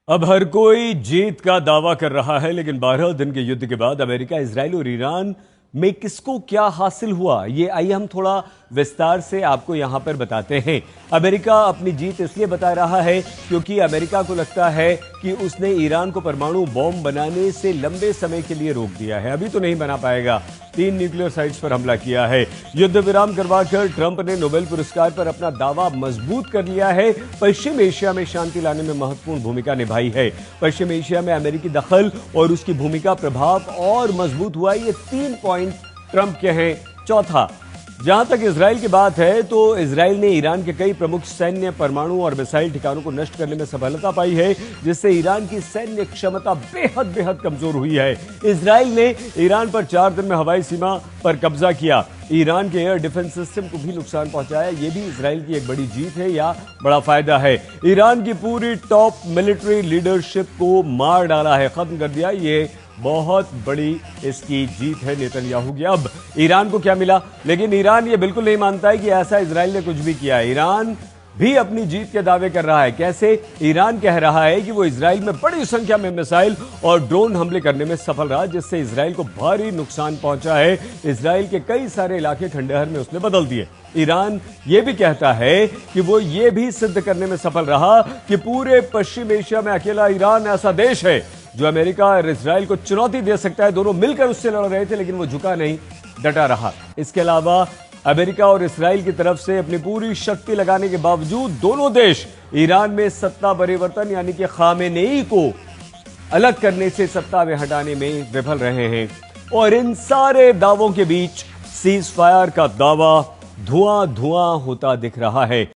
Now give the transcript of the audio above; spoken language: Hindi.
अब हर कोई जीत का दावा कर रहा है, लेकिन 12 दिन के युद्ध के बाद अमेरिका, इजराइल और ईरान में किसको क्या हासिल हुआ, ये आइए हम थोड़ा विस्तार से आपको यहां पर बताते हैं। अमेरिका अपनी जीत इसलिए बता रहा है क्योंकि अमेरिका को लगता है कि उसने ईरान को परमाणु बॉम्ब बनाने से लंबे समय के लिए रोक दिया है। अभी तो नहीं बना पाएगा। 3 न्यूक्लियर साइट्स पर हमला किया है। युद्ध विराम करवाकर ट्रंप ने नोबेल पुरस्कार पर अपना दावा मजबूत कर लिया है। पश्चिम एशिया में शांति लाने में महत्वपूर्ण भूमिका निभाई है। पश्चिम एशिया में अमेरिकी दखल और उसकी भूमिका प्रभाव और मजबूत हुआ। ये 3 पॉइंट ट्रंप के हैं। चौथा, जहां तक इजराइल की बात है तो इजराइल ने ईरान के कई प्रमुख सैन्य, परमाणु और मिसाइल ठिकानों को नष्ट करने में सफलता पाई है, जिससे ईरान की सैन्य क्षमता बेहद कमजोर हुई है। इजराइल ने ईरान पर 4 दिन में हवाई सीमा पर कब्जा किया। ईरान के एयर डिफेंस सिस्टम को भी नुकसान पहुंचाया। यह भी इजराइल की एक बड़ी जीत है या बड़ा फायदा है। ईरान की पूरी टॉप मिलिट्री लीडरशिप को मार डाला है, खत्म कर दिया। ये बहुत बड़ी इसकी जीत है नेतन्याहू की। अब ईरान को क्या मिला? लेकिन ईरान ये बिल्कुल नहीं मानता है कि ऐसा इजराइल ने कुछ भी किया है। ईरान भी अपनी जीत के दावे कर रहा है। कैसे? ईरान कह रहा है कि वो इजराइल में बड़ी संख्या में मिसाइल और ड्रोन हमले करने में सफल रहा, जिससे इजराइल को भारी नुकसान पहुंचा है। इजराइल के कई सारे इलाके खंडहर में उसने बदल दिए। ईरान ये भी कहता है कि वो ये भी सिद्ध करने में सफल रहा कि पूरे पश्चिम एशिया में अकेला ईरान ऐसा देश है जो अमेरिका और इजराइल को चुनौती दे सकता है। दोनों मिलकर उससे लड़ रहे थे, लेकिन वो झुका नहीं, डटा रहा। इसके अलावा अमेरिका और इजराइल की तरफ से अपनी पूरी शक्ति लगाने के बावजूद दोनों देश ईरान में सत्ता परिवर्तन यानी कि खामेनेई को अलग करने से सत्ता में हटाने में विफल रहे हैं। और इन सारे दावों के बीच सीज फायर का दावा धुआं धुआं होता दिख रहा है।